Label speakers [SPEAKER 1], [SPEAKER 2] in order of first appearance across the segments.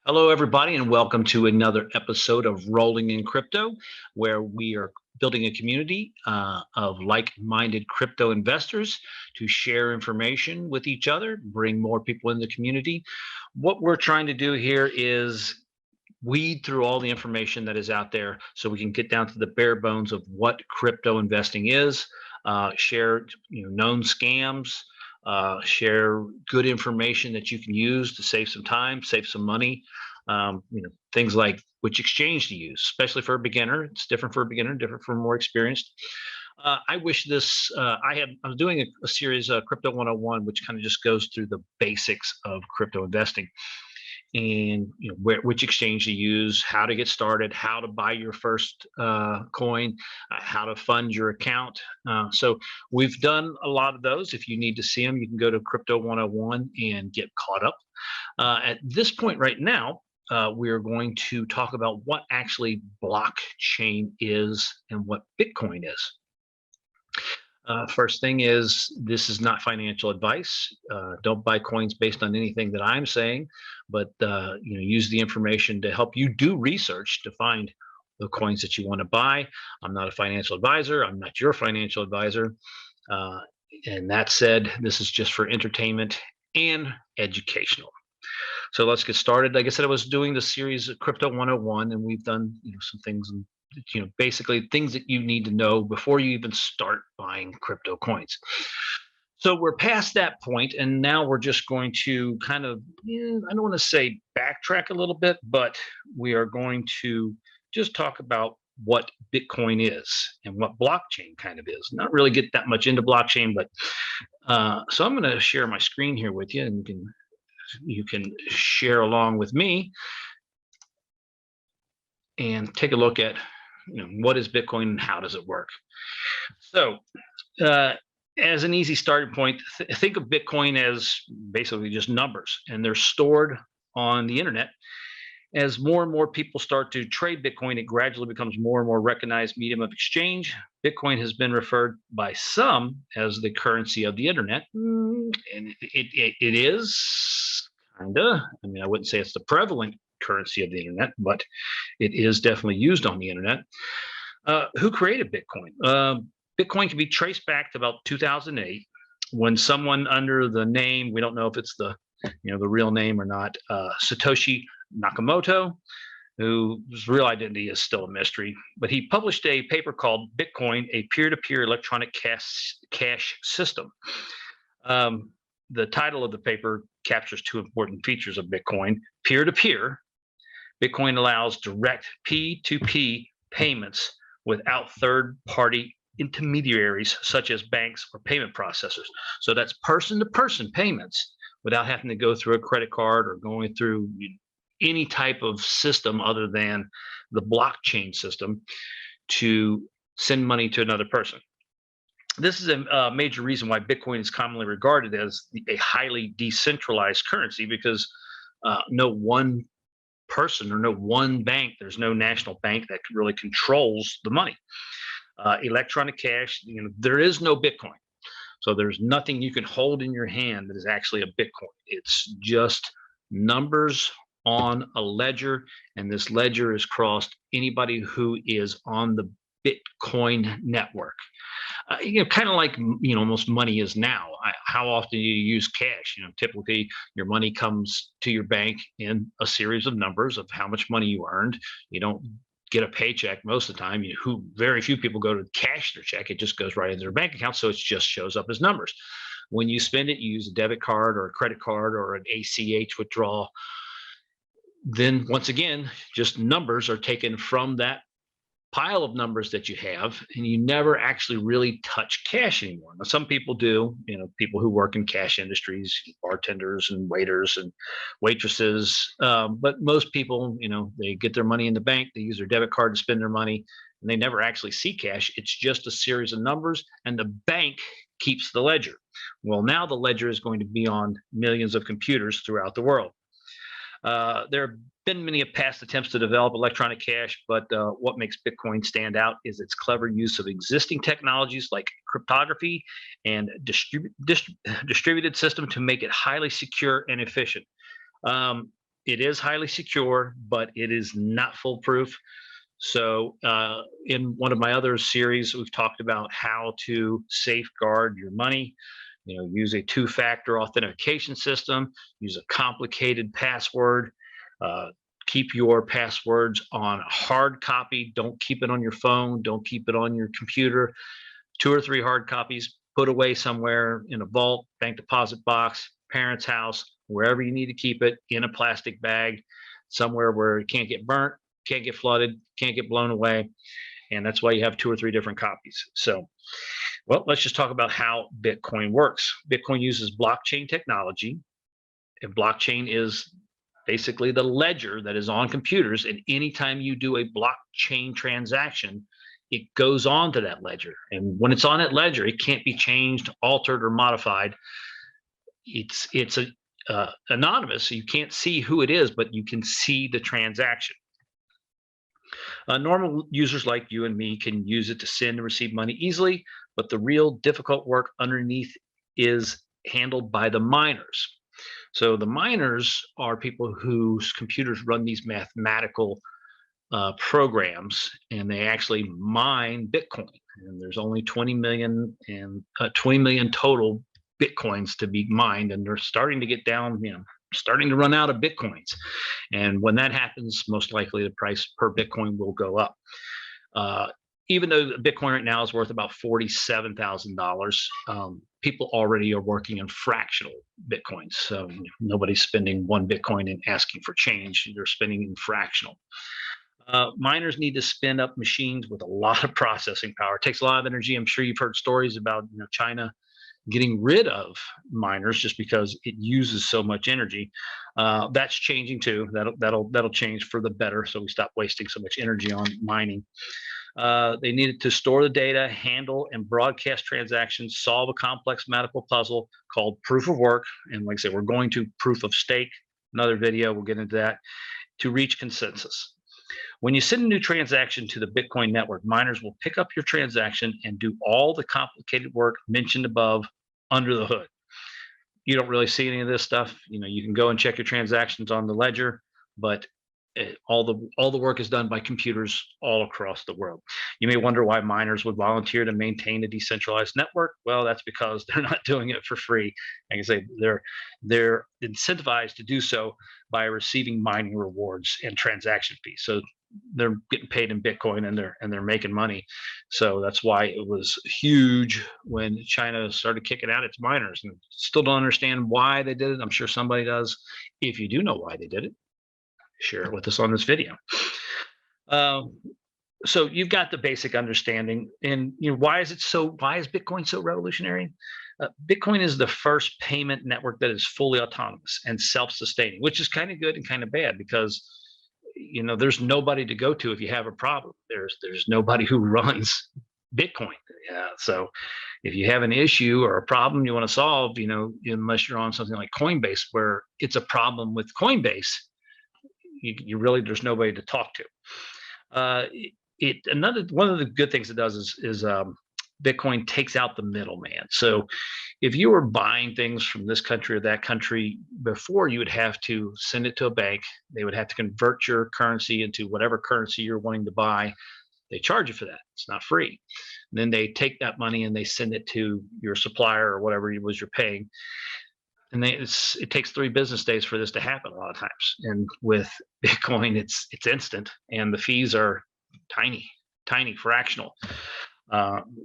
[SPEAKER 1] Hello, everybody, and welcome to another episode of Rolling in Crypto, where we are building a community of like minded crypto investors to share information with each other, bring more people in the community. What we're trying to do here is weed through all the information that is out there so we can get down to the bare bones of what crypto investing is, share known scams, share good information that you can use to save some time, save some money. Things like which exchange to use, especially for a beginner. It's different for a beginner, different for more experienced. I wish this. I'm doing a series, Crypto 101, which kind of just goes through the basics of crypto investing and which exchange to use, how to get started, how to buy your first coin, how to fund your account. So we've done a lot of those. If you need to see them, you can go to Crypto 101 and get caught up. At this point right now, we are going to talk about what actually blockchain is and what Bitcoin is. First thing is, this is not financial advice. Don't buy coins based on anything that I'm saying, but use the information to help you do research to find the coins that you want to buy. I'm not a financial advisor. I'm not your financial advisor. And that said, this is just for entertainment and educational. So let's get started. Like I said, I was doing the series of Crypto 101, and we've done some things, basically things that you need to know before you even start buying crypto coins. So we're past that point, and now we're just going to kind of, I don't want to say backtrack a little bit, but we are going to just talk about what Bitcoin is and what blockchain kind of is. Not really get that much into blockchain, but so I'm going to share my screen here with you, and you can share along with me and take a look at what is Bitcoin and how does it work. So as an easy starting point, think of Bitcoin as basically just numbers, and they're stored on the internet. As more and more people start to trade Bitcoin, it gradually becomes more and more recognized medium of exchange. Bitcoin has been referred by some as the currency of the internet, and it is kind of, I wouldn't say it's the prevalent currency of the internet, but it is definitely used on the internet. Who created Bitcoin? Bitcoin can be traced back to about 2008, when someone under the name, we don't know if it's the real name or not, Satoshi Nakamoto, whose real identity is still a mystery, but he published a paper called Bitcoin, a peer-to-peer electronic cash system. The title of the paper captures two important features of Bitcoin. Peer-to-peer, Bitcoin allows direct P2P payments without third-party intermediaries such as banks or payment processors. So that's person-to-person payments without having to go through a credit card or going through any type of system other than the blockchain system to send money to another person. This is a major reason why Bitcoin is commonly regarded as a highly decentralized currency, because no one person or no one bank, there's no national bank that really controls the money. Electronic cash, there is no Bitcoin. So there's nothing you can hold in your hand that is actually a Bitcoin. It's just numbers on a ledger, and this ledger is crossed anybody who is on the Bitcoin network. Kind of like most money is now. How often do you use cash? Typically your money comes to your bank in a series of numbers of how much money you earned. You don't get a paycheck most of the time. Very few people go to cash their check. It just goes right into their bank account, so it just shows up as numbers. When you spend it, you use a debit card or a credit card or an ACH withdrawal. Then once again, just numbers are taken from that pile of numbers that you have, and you never actually really touch cash anymore. Now, some people do, people who work in cash industries, bartenders and waiters and waitresses, but most people, they get their money in the bank, they use their debit card to spend their money, and they never actually see cash. It's just a series of numbers, and the bank keeps the ledger. Well, now the ledger is going to be on millions of computers throughout the world. There have been many past attempts to develop electronic cash, but what makes Bitcoin stand out is its clever use of existing technologies like cryptography and distributed system to make it highly secure and efficient. It is highly secure, but it is not foolproof. So in one of my other series, we've talked about how to safeguard your money. Use a two-factor authentication system, use a complicated password, uh, keep your passwords on hard copy. Don't keep it on your phone. Don't keep it on your computer. 2 or 3 hard copies, put away somewhere in a vault, bank deposit box, parents' house, wherever you need to keep it, in a plastic bag, somewhere where it can't get burnt, can't get flooded, can't get blown away. And that's why you have 2 or 3 different copies. So, well, let's just talk about how Bitcoin works. Bitcoin uses blockchain technology, and blockchain is basically the ledger that is on computers. And anytime you do a blockchain transaction, it goes on to that ledger. And when it's on that ledger, it can't be changed, altered, or modified. It's anonymous, so you can't see who it is, but you can see the transaction. Normal users like you and me can use it to send and receive money easily, but the real difficult work underneath is handled by the miners. So the miners are people whose computers run these mathematical programs, and they actually mine Bitcoin. And there's only 20 million total Bitcoins to be mined, and they're starting to get down, starting to run out of Bitcoins. And when that happens, most likely the price per Bitcoin will go up. Even though Bitcoin right now is worth about $47,000, people already are working in fractional Bitcoins. So nobody's spending 1 Bitcoin and asking for change. They're spending in fractional. Miners need to spin up machines with a lot of processing power. It takes a lot of energy. I'm sure you've heard stories about China getting rid of miners just because it uses so much energy. That's changing too. That'll change for the better, so we stop wasting so much energy on mining. They needed to store the data, handle and broadcast transactions, solve a complex mathematical puzzle called proof of work. And like I said, we're going to proof of stake, another video, we'll get into that, to reach consensus. When you send a new transaction to the Bitcoin network, miners will pick up your transaction and do all the complicated work mentioned above under the hood. You don't really see any of this stuff. You can go and check your transactions on the ledger, but all the work is done by computers all across the world. You may wonder why miners would volunteer to maintain a decentralized network. Well, that's because they're not doing it for free. Like I say, they're incentivized to do so by receiving mining rewards and transaction fees. So they're getting paid in Bitcoin, and they're making money. So that's why it was huge when China started kicking out its miners. And still don't understand why they did it. I'm sure somebody does. If you do know why they did it, share it with us on this video. So you've got the basic understanding. And why is Bitcoin so revolutionary? Bitcoin is the first payment network that is fully autonomous and self-sustaining, which is kind of good and kind of bad, because there's nobody to go to if you have a problem. There's nobody who runs Bitcoin. So if you have an issue or a problem you want to solve, unless you're on something like Coinbase, where it's a problem with Coinbase, you really, there's nobody to talk to. One of the good things it does is Bitcoin takes out the middleman. So if you were buying things from this country or that country before, you would have to send it to a bank. They would have to convert your currency into whatever currency you're wanting to buy. They charge you for that. It's not free. And then they take that money and they send it to your supplier or whatever it was you're paying. And it takes 3 business days for this to happen a lot of times. And with Bitcoin, it's instant, and the fees are tiny, fractional.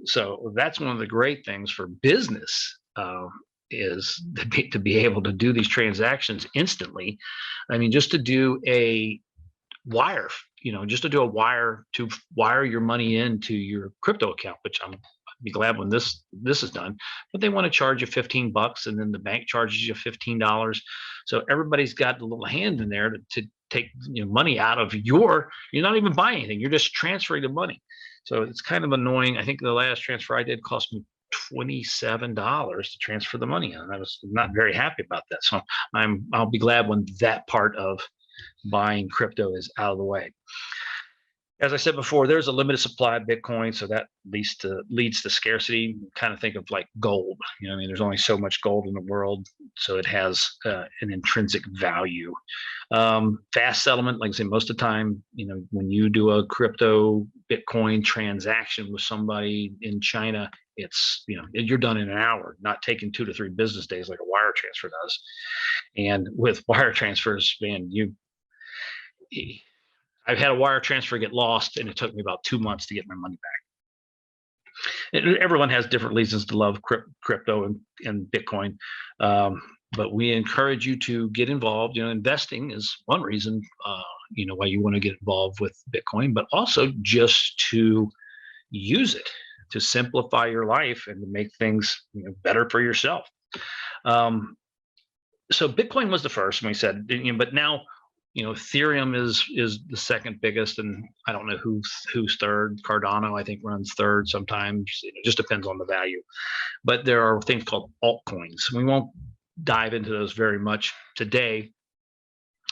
[SPEAKER 1] So that's one of the great things for business, is to be able to do these transactions instantly. I mean, just to do a wire, to wire your money into your crypto account, which I'd be glad when this is done, but they want to charge you $15, and then the bank charges you $15. So everybody's got a little hand in there to take money out of you're not even buying anything, you're just transferring the money. So it's kind of annoying. I think the last transfer I did cost me $27 to transfer the money, and I was not very happy about that. So I'll be glad when that part of buying crypto is out of the way. As I said before, there's a limited supply of Bitcoin, so that leads to scarcity. Kind of think of like gold. I mean, there's only so much gold in the world, so it has an intrinsic value. Fast settlement, like I say, most of the time, when you do a crypto Bitcoin transaction with somebody in China, it's you're done in an hour, not taking 2 to 3 business days like a wire transfer does. And with wire transfers, man, I've had a wire transfer get lost, and it took me about 2 months to get my money back. And everyone has different reasons to love crypto and Bitcoin, but we encourage you to get involved. Investing is one reason, why you want to get involved with Bitcoin, but also just to use it to simplify your life and to make things better for yourself. So Bitcoin was the first, and we said, but now Ethereum is the second biggest, and I don't know who's third. Cardano, I think, runs third sometimes. It just depends on the value. But there are things called altcoins. We won't dive into those very much today.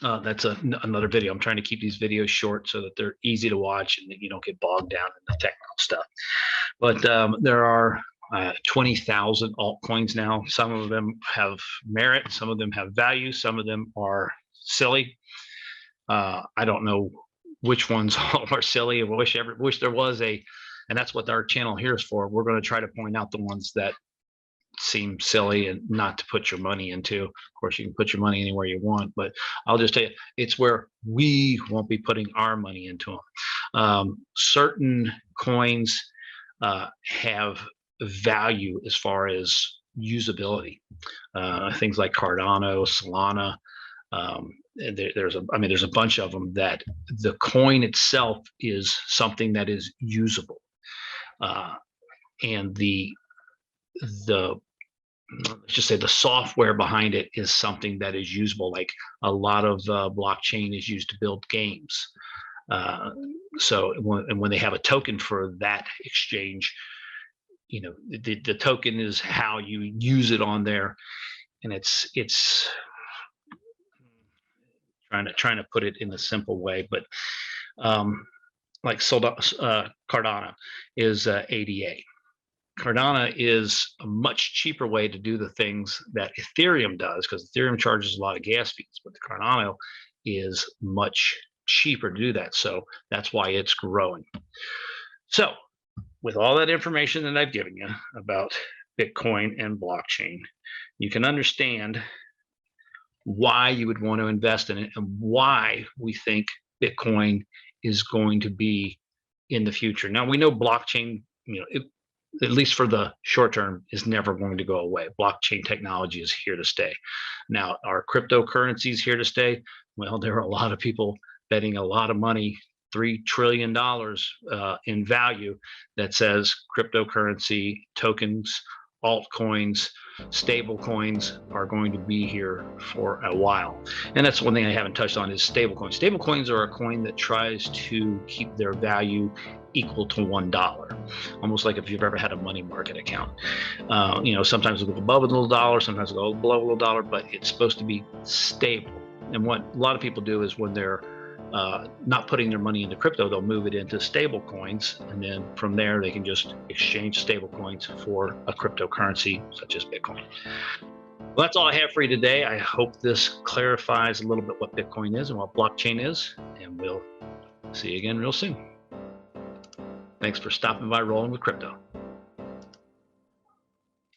[SPEAKER 1] That's another video. I'm trying to keep these videos short so that they're easy to watch and that you don't get bogged down in the technical stuff. But there are 20,000 altcoins now. Some of them have merit, some of them have value, some of them are silly. I don't know which ones are silly. I wish there was and that's what our channel here is for. We're going to try to point out the ones that seem silly and not to put your money into. Of course, you can put your money anywhere you want, but I'll just tell you, it's where we won't be putting our money into them. Certain coins have value as far as usability. Things like Cardano, Solana. There's a bunch of them that the coin itself is something that is usable, and let's just say the software behind it is something that is usable. Like a lot of blockchain is used to build games. So when they have a token for that exchange, the token is how you use it on there, and it's trying to put it in a simple way, but like Cardano is ADA. Cardano is a much cheaper way to do the things that Ethereum does, because Ethereum charges a lot of gas fees, but the Cardano is much cheaper to do that. So that's why it's growing. So with all that information that I've given you about Bitcoin and blockchain, you can understand why you would want to invest in it and why we think Bitcoin is going to be in the future. Now, we know blockchain, at least for the short term, is never going to go away. Blockchain technology is here to stay. Now, are cryptocurrencies here to stay? Well, there are a lot of people betting a lot of money, $3 trillion in value, that says cryptocurrency, tokens, altcoins, stable coins are going to be here for a while. And that's one thing I haven't touched on is stable coins. Stable coins are a coin that tries to keep their value equal to $1, almost like if you've ever had a money market account. Sometimes it'll go above a little dollar, sometimes it'll go below a little dollar, but it's supposed to be stable. And what a lot of people do is when they're not putting their money into crypto, they'll move it into stable coins, and then from there they can just exchange stable coins for a cryptocurrency such as Bitcoin. Well, that's all I have for you today. I hope this clarifies a little bit what Bitcoin is and what blockchain is, and we'll see you again real soon. Thanks for stopping by Rolling with Crypto.